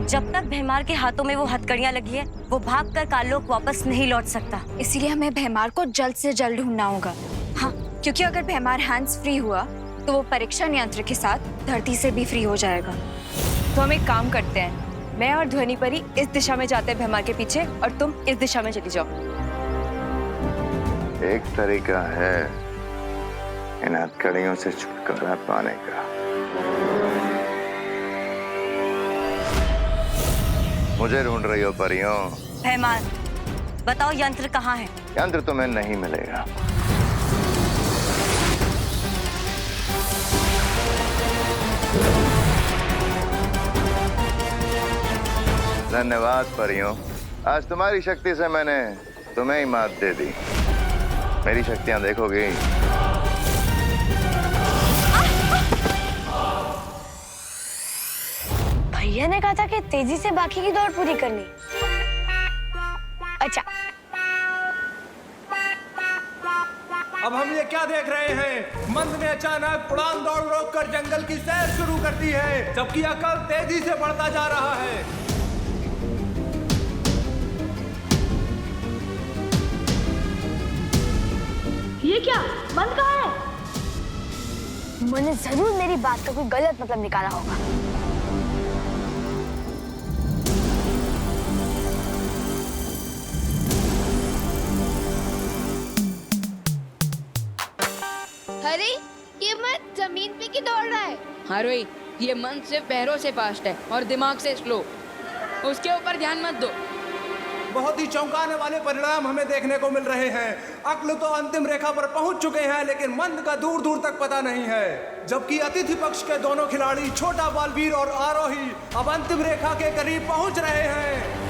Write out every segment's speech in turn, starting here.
जब तक भैमार के हाथों में वो हथकड़ियां लगी है, वो भागकर काललोक वापस नहीं लौट सकता। इसीलिए हमें भैमार को जल्द से जल्द ढूंढना होगा। हाँ, क्योंकि अगर भैमार हैंड्स फ्री हुआ तो वो परीक्षा यंत्र के साथ धरती से भी फ्री हो जाएगा। तो हम एक काम करते हैं, मैं और ध्वनि परी इस दिशा में जाते हैं भैमार के पीछे और तुम इस दिशा में चली जाओ। एक तरीका है इन हथकड़ियों से छुटकारा पाने का। मुझे ढूंढ रही हो परियों? भैमार, बताओ यंत्र कहाँ है? यंत्र तुम्हें नहीं मिलेगा। धन्यवाद परियों, आज तुम्हारी शक्ति से मैंने तुम्हें ही मात दे दी। मेरी शक्तियां देखोगी? भैया ने कहा था कि तेजी से बाकी की दौड़ पूरी करनी। अच्छा, अब हम ये क्या देख रहे हैं? मंद ने अचानक उड़ान दौड़ रोककर जंगल की सैर शुरू कर दी है, जबकि अकल तेजी से बढ़ता जा रहा है। ये क्या? मंद कहाँ है? मैंने जरूर मेरी बात का कोई गलत मतलब निकाला होगा। अरे ये मन जमीन पे की दौड़ रहा है। हाँ रोही, ये मन सिर्फ पैरों से फास्ट है और दिमाग से स्लो। उसके ऊपर ध्यान मत दो। बहुत ही चौंकाने वाले परिणाम हमें देखने को मिल रहे हैं। अक्ल तो अंतिम रेखा पर पहुंच चुके हैं, लेकिन मंद का दूर दूर तक पता नहीं है। जबकि अतिथि पक्ष के दोनों खिलाड़ी छोटा बालवीर और आरोही अब अंतिम रेखा के करीब पहुंच रहे हैं।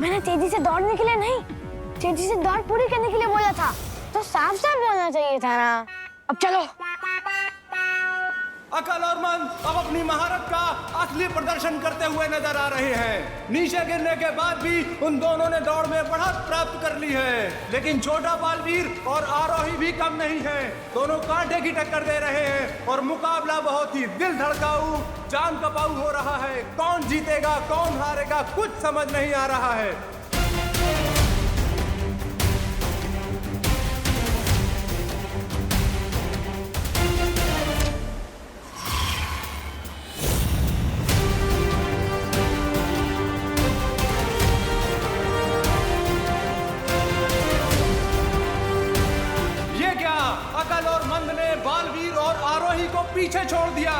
मैंने तेजी से दौड़ने के लिए नहीं, तेजी से दौड़ पूरी करने के लिए बोला था, तो साफ साफ बोलना चाहिए था ना। अब चलो। अकल और मंद अब अपनी महारत का असली प्रदर्शन करते हुए नजर आ रहे हैं। नीचे गिरने के बाद भी उन दोनों ने दौड़ में बढ़त प्राप्त कर ली है, लेकिन छोटा बालवीर और आरोही भी कम नहीं है। दोनों कांटे की टक्कर दे रहे हैं और मुकाबला बहुत ही दिल धड़काऊ, जान कपाऊ हो रहा है। कौन जीतेगा कौन हारेगा कुछ समझ नहीं आ रहा है। अकल और मंद ने बालवीर और आरोही को पीछे छोड़ दिया।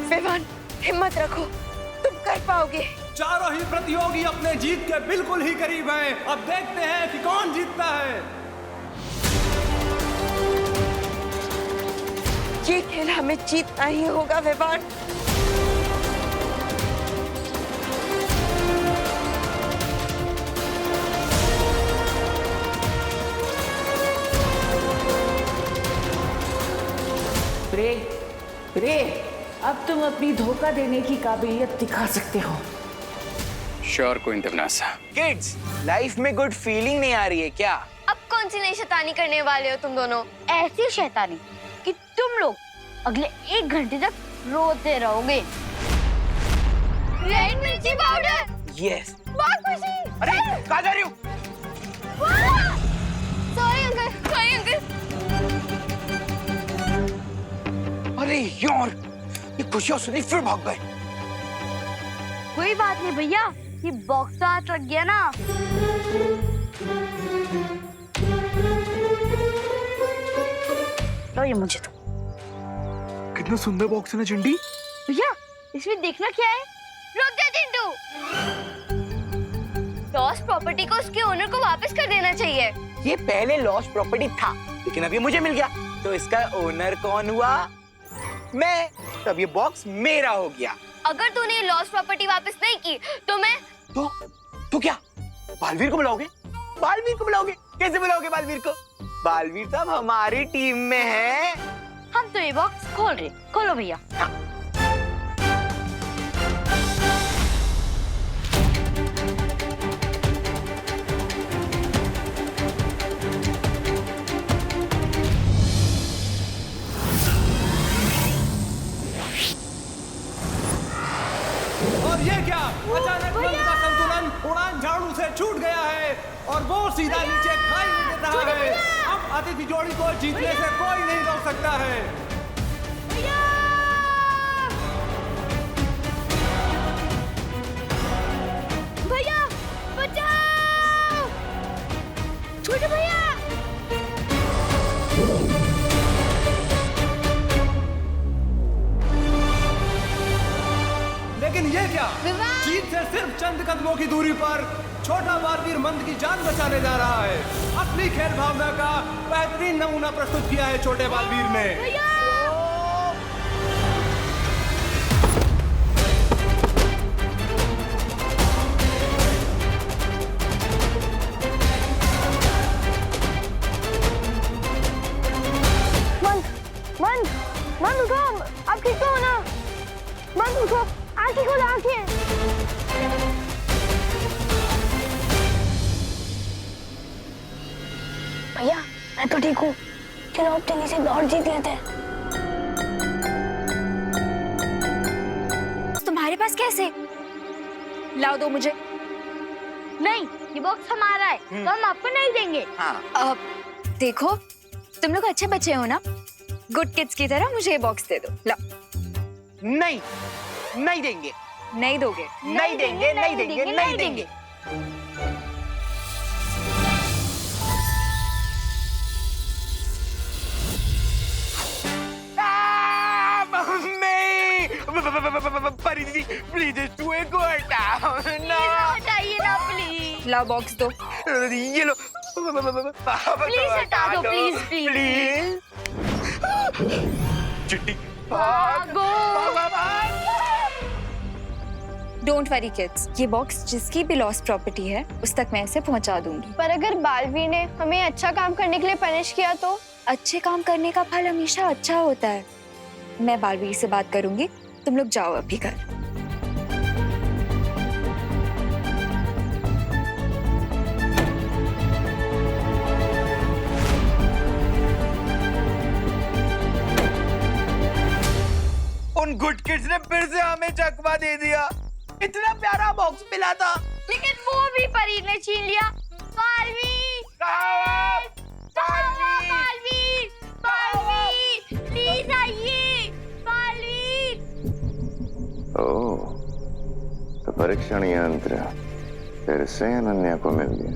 विवान, हिम्मत रखो, तुम कर पाओगे। चारों ही प्रतियोगी अपने जीत के बिल्कुल ही करीब हैं। अब देखते हैं कि कौन जीतता है। ये खेल हमें जीतना ही होगा विवान। रे, अब तुम अपनी धोखा देने की काबिलियत दिखा सकते हो। श्योर कोइंटवनासा। किड्स, लाइफ में गुड फीलिंग नहीं आ रही है क्या? अब कौन सी नई शैतानी करने वाले हो तुम दोनों? ऐसी शैतानी कि तुम लोग अगले 1 घंटे तक रोते रहोगे। रेड मिर्ची पाउडर। यस। बहुत खुशी। अरे कहाँ जा रही हो? Sorry uncle, sorry uncle. अरे यार, ये खुशियाँ सुनी फिर भाग गए। कोई बात नहीं भैया, ये बॉक्स तो हाथ लग गया ना। लो ये मुझे दो। कितना सुंदर बॉक्स है ना चिंटी। भैया इसमें देखना क्या है? रुक जा चिंटू। लॉस्ट प्रॉपर्टी को उसके ओनर को वापस कर देना चाहिए। ये पहले लॉस्ट प्रॉपर्टी था, लेकिन अब ये मुझे मिल गया, तो इसका ओनर कौन हुआ? मैं। तब ये बॉक्स मेरा हो गया। अगर तूने लॉस्ट प्रॉपर्टी वापस नहीं की तो मैं तो क्या बालवीर को बुलाओगे? बालवीर को बुलाओगे? कैसे बुलाओगे बालवीर को? बालवीर तो अब हमारी टीम में है। हम तो ये बॉक्स खोल रहे। खोलो भैया। हाँ। और ये क्या? अचानक मन का संतुलन उड़ान झाड़ू से छूट गया है और वो सीधा नीचे खाई में गिर रहा है। अब अतिथि जोड़ी को जीतने से कोई नहीं रोक सकता है। भैया बचाओ! छोटे भैया! लेकिन ये क्या? जीत से सिर्फ चंद कदमों की दूरी पर छोटा बालवीर मंद की जान बचाने जा रहा है। अपनी खेल भावना का बेहतरीन नमूना प्रस्तुत किया है छोटे बालवीर ने। मन उठो, आप ठीक तो हो ना? मन उठो, आंखें खोलो, आंखें। भैया मैं तो ठीक हूँ, चलो अब जल्दी से दौड़ जीत लेते हैं। तुम्हारे पास कैसे? लाओ दो मुझे। नहीं, ये बॉक्स हमारा है, तो हम आपको नहीं देंगे। हाँ। देखो तुम लोग अच्छे बच्चे हो ना, गुड किड्स की तरह मुझे ये बॉक्स दे दो। लाओ। नहीं, नहीं देंगे। नहीं दोगे? नहीं देंगे, नहीं देंगे, नहीं देंगे। परी दीदी प्लीज तू एक को हटाओ ना। हटाइए ना प्लीज। लाओ बॉक्स दो। ये लो। प्लीज हटा दो, प्लीज प्लीज। चिट्टी भागो। डोंट वरी किड्स, ये बॉक्स जिसकी भी लॉस्ट प्रॉपर्टी है उस तक मैं इसे पहुंचा दूंगी। पर अगर बालवीर ने हमें अच्छा काम करने के लिए पनिश किया तो? अच्छे काम करने का फल हमेशा अच्छा होता है। मैं बालवीर से बात करूंगी, तुम लोग जाओ अभी घर। उन गुड किड्स ने फिर से हमें चकमा दे दिया। इतना प्यारा बॉक्स मिला था, लेकिन वो भी परी ने छीन लिया। बालवीर! बालवीर! बालवीर! प्लीज आइए! बालवीर! ओह, तो परीक्षण यंत्र फिर से अनन्या को मिल गया।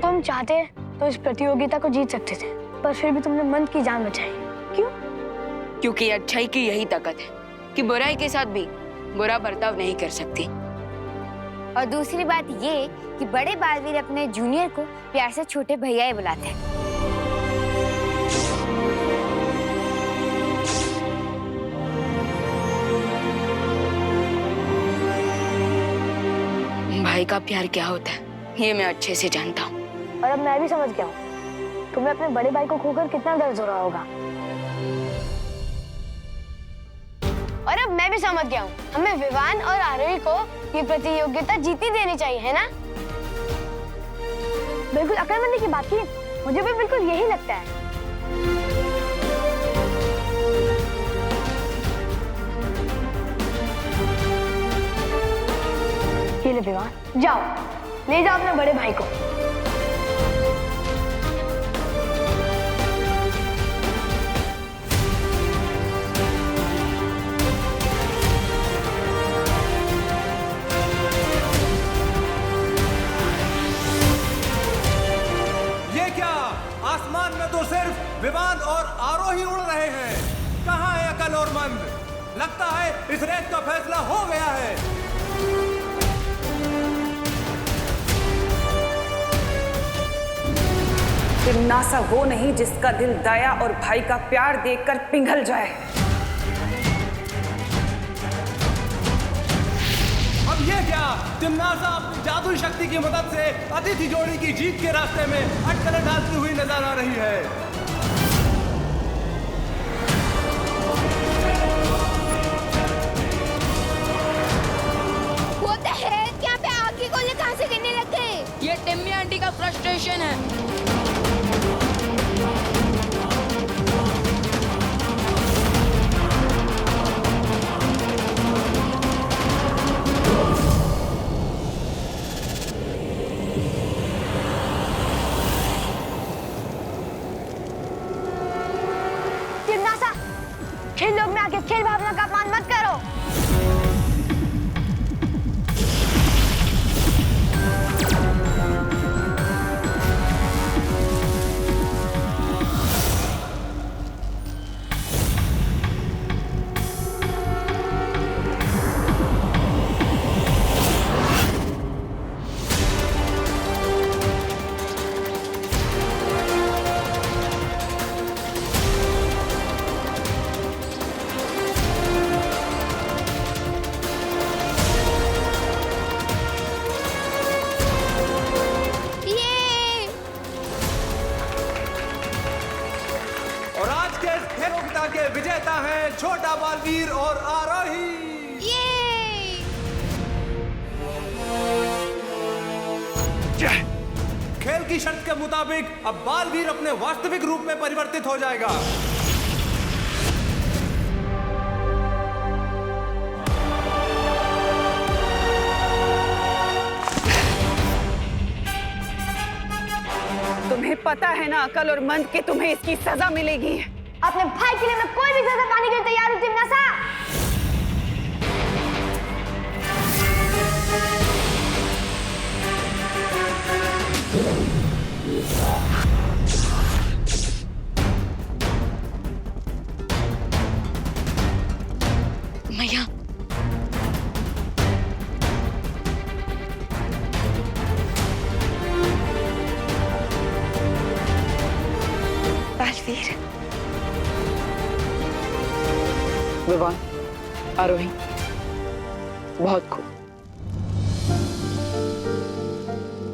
तुम चाहते तो इस प्रतियोगिता को जीत सकते थे, पर फिर भी तुमने मंद की जान बचाई। क्यों? क्योंकि अच्छाई की यही ताकत है कि बुराई के साथ भी बुरा बर्ताव नहीं कर सकती। और दूसरी बात ये कि बड़े बालवीर अपने जूनियर को प्यार से छोटे भैया ही बुलाते हैं। भाई का प्यार क्या होता है ये मैं अच्छे से जानता हूँ। और अब मैं भी समझ गया हूँ तुम्हें अपने बड़े भाई को खोकर कितना दर्द हो रहा होगा। और अब मैं भी समझ गया हूँ हमें विवान और आरोही को ये प्रतियोगिता जीती देनी चाहिए, है ना? बिल्कुल अकलमंदी की बात की, मुझे भी बिल्कुल यही लगता है। विवान। जाओ, ले जाओ अपने बड़े भाई को। ये क्या? आसमान में तो सिर्फ विमान और आरोही उड़ रहे हैं। कहाँ है अकल और मंद? लगता है इस रेस का फैसला हो गया है। तिम्नासा वो नहीं जिसका दिल दया और भाई का प्यार देखकर पिघल जाए। अब ये क्या? तिम्नासा अपनी जादुई शक्ति की मदद से अतिथि जोड़ी की जीत के रास्ते में अटकलें डालती हुई नजर आ रही है। What the heck? यहाँ पे आग के गोले कहाँ से गिरने लग गए? ये टिम्मी आंटी का फ्रस्ट्रेशन है। तिम्नासा, खेल लोग में आके खेल भावना का अपमान मत करो। ये और आज के इस प्रतियोगिता के विजेता हैं छोटा बालवीर और आरोही। खेल की शर्त के मुताबिक अब बालवीर अपने वास्तविक रूप में परिवर्तित हो जाएगा। तुम्हें पता है ना अकल और मंद कि तुम्हें इसकी सजा मिलेगी। अपने भाई के लिए मैं कोई भी सजा पाने के लिए तैयार हूँ तिम्नासा। मैया, बालवीर, विवान, आरोही, बहुत खूब।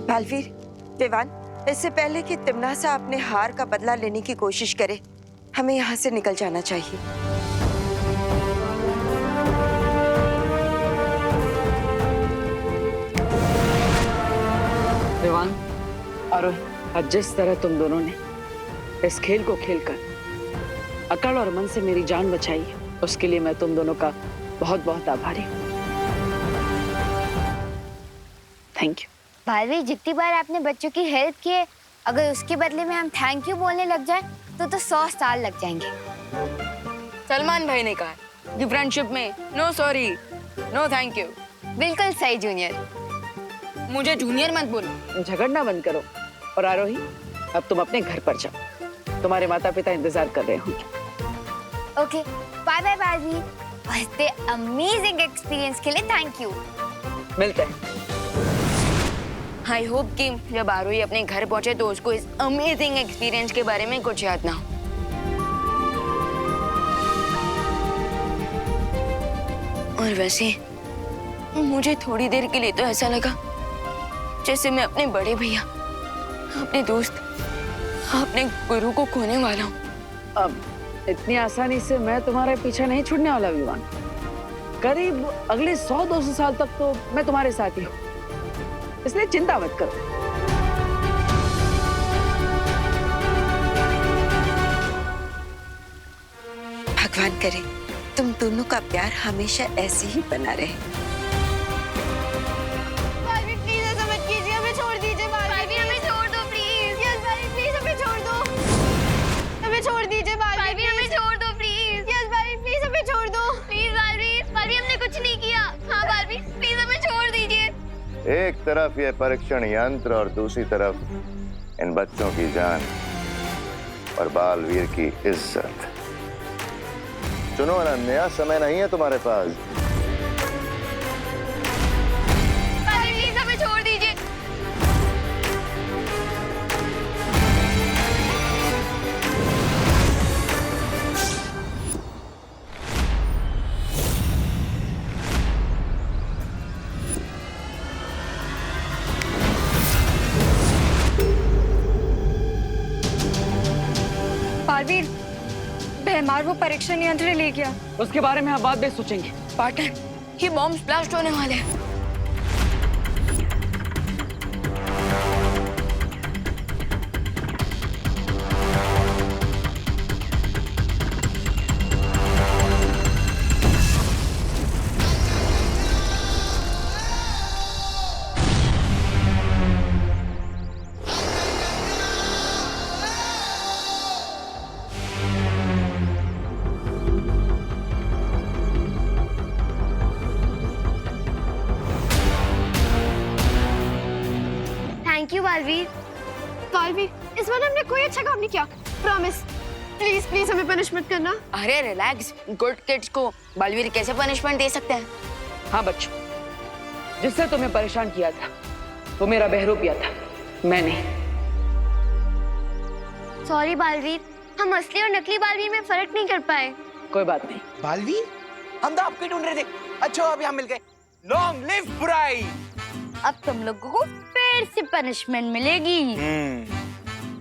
बालवीर, विवान, इससे पहले कि तिम्नासा अपने हार का बदला लेने की कोशिश करे, हमें यहाँ से निकल जाना चाहिए। विवान, आरोही, आज जिस तरह तुम दोनों ने इस खेल को खेलकर अकल और मन से मेरी जान बचाई है, उसके लिए मैं तुम दोनों का बहुत बहुत आभारी हूँ। Thank you. बालवीर, जितनी बार आपने बच्चों की हेल्प की है, अगर उसके बदले में हम थैंक यू बोलने लग जाए तो 100 साल लग जाएंगे। सलमान भाई ने कहा कि फ्रेंडशिप में no sorry, no thank you. बिल्कुल सही जूनियर। मुझे जूनियर मत बोलो। झगड़ना बंद करो। और आरोही, अब तुम अपने घर पर जाओ, तुम्हारे माता पिता इंतजार कर रहे होंगे। Okay, bye bye Baalveer. और इतने अमेजिंग एक्सपीरियंस के लिए थैंक यू। मिलते हैं। आई होप कि जब आरोही अपने घर पहुंचे तो उसको इस अमेजिंग एक्सपीरियंस के बारे में कुछ याद ना हो। और वैसे मुझे थोड़ी देर के लिए तो ऐसा लगा जैसे मैं अपने बड़े भैया, अपने दोस्त, अपने गुरु को खोने वाला हूँ। अब इतनी आसानी से मैं तुम्हारे पीछे नहीं छूटने वाला विवान। करीब अगले 100-200 साल तक तो मैं तुम्हारे साथ ही हूँ, इसलिए चिंता मत करो। भगवान करे तुम दोनों का प्यार हमेशा ऐसे ही बना रहे। एक तरफ ये परीक्षण यंत्र और दूसरी तरफ इन बच्चों की जान और बालवीर की इज्जत। सुनो अनन्या, समय नहीं है तुम्हारे पास। प्लीज हमें छोड़ दीजिए। बालवीर, भैमार वो परीक्षण यंत्र ले गया। उसके बारे में हम बाद में सोचेंगे। पार्टनर, ये बॉम्ब ब्लास्ट होने वाले हैं। Thank you Baalveer. बालवीर, इस बार हमने कोई अच्छा काम नहीं किया, प्रॉमिस। प्लीज प्लीज हमें पनिश मत करना। अरे रिलैक्स, गुड किड्स को बालवीर कैसे पनिशमेंट दे सकते हैं? हाँ बच्चों, जिससे तुम्हें परेशान किया था वो मेरा बहरूपिया था, मैं नहीं। सॉरी बालवीर, हम असली और नकली बालवीर में फर्क नहीं कर पाए। कोई बात नहीं। बालवीर, हम तो आपको ढूंढ रहे थे। अच्छा अभी हम मिल गए। लॉन्ग लिव बुराई। अब तुम लोगों को फिर से पनिशमेंट मिलेगी।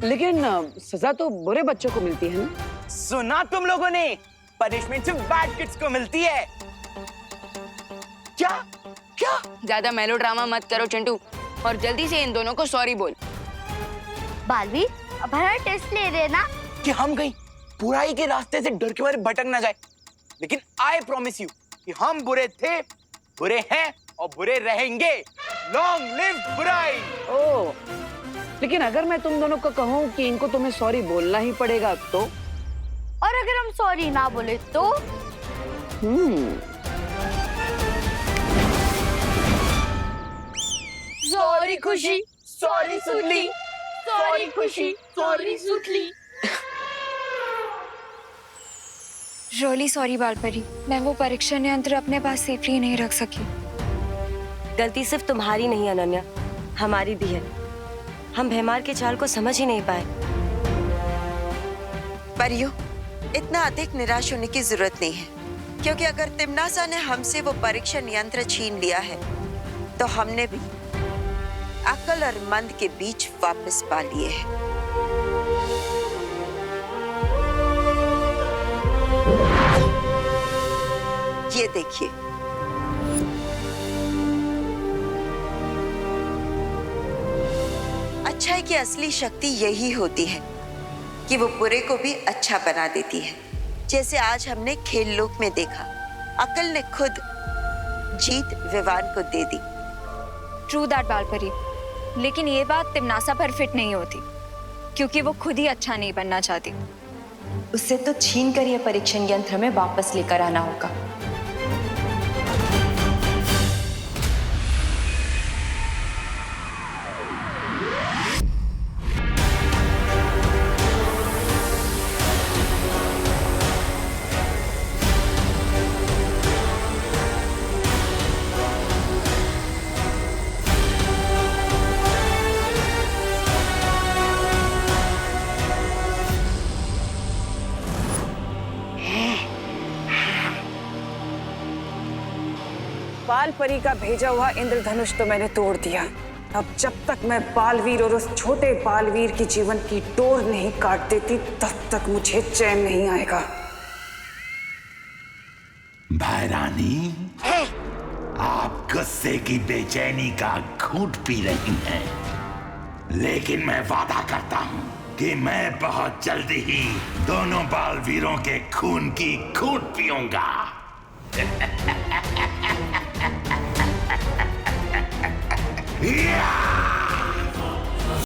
लेकिन सजा तो बुरे बच्चों को मिलती है ना? सुना तुम लोगों ने, पनिशमेंट सिर्फ बैड किड्स को मिलती है। क्या क्या? ज्यादा मेलोड्रामा मत करो चिंटू, और जल्दी से इन दोनों को सॉरी बोल। बालवीर, अब हमारा टेस्ट ले रहे ना कि हम कहीं बुराई के रास्ते से डर के मारे भटक ना जाए। लेकिन आई प्रॉमिस यू कि हम बुरे थे, बुरे हैं और बुरे रहेंगे। लॉन्ग लिव बुराई। ओह, लेकिन अगर मैं तुम दोनों को कहूँ कि इनको तुम्हें सॉरी बोलना ही पड़ेगा तो? और अगर हम सॉरी ना बोले तो? सॉरी खुशी, सॉरी सुतली, सॉरी खुशी, सॉरी सुतली। रियली सॉरी बालपरी, मैं वो परीक्षण यंत्र अपने पास सेफली नहीं रख सकी। गलती सिर्फ तुम्हारी नहीं अनन्या, हमारी भी है। हम भैमार के चाल को समझ ही नहीं पाए। परियो, इतना अधिक निराश होने की जरूरत नहीं है, क्योंकि अगर तिम्नासा ने हमसे वो परीक्षण यंत्र छीन लिया है तो हमने भी अकल और मंद के बीच वापस पा लिए हैं। ये देखिए, अच्छाई की असली शक्ति यही होती है कि वो बुरे को भी अच्छा बना देती है। जैसे आज हमने खेल लोक में देखा, अकल ने खुद जीत विवान को दे दी। ट्रू दैट बालपरी, लेकिन ये बात तिम्नासा पर फिट नहीं होती, क्योंकि वो खुद ही अच्छा नहीं बनना चाहती। उससे तो छीन कर यह परीक्षण यंत्र में वापस लेकर आना होगा। बालपरी का भेजा हुआ इंद्रधनुष तो मैंने तोड़ दिया। अब जब तक मैं बालवीर और उस छोटे बालवीर की जीवन की डोर नहीं काट देती, तब तक मुझे चैन नहीं आएगा। भाईरानी, आप गुस्से की बेचैनी का घूंट पी रही हैं, लेकिन मैं वादा करता हूं कि मैं बहुत जल्दी ही दोनों बालवीरों के खून की घूंट पीऊंगा। Yeah!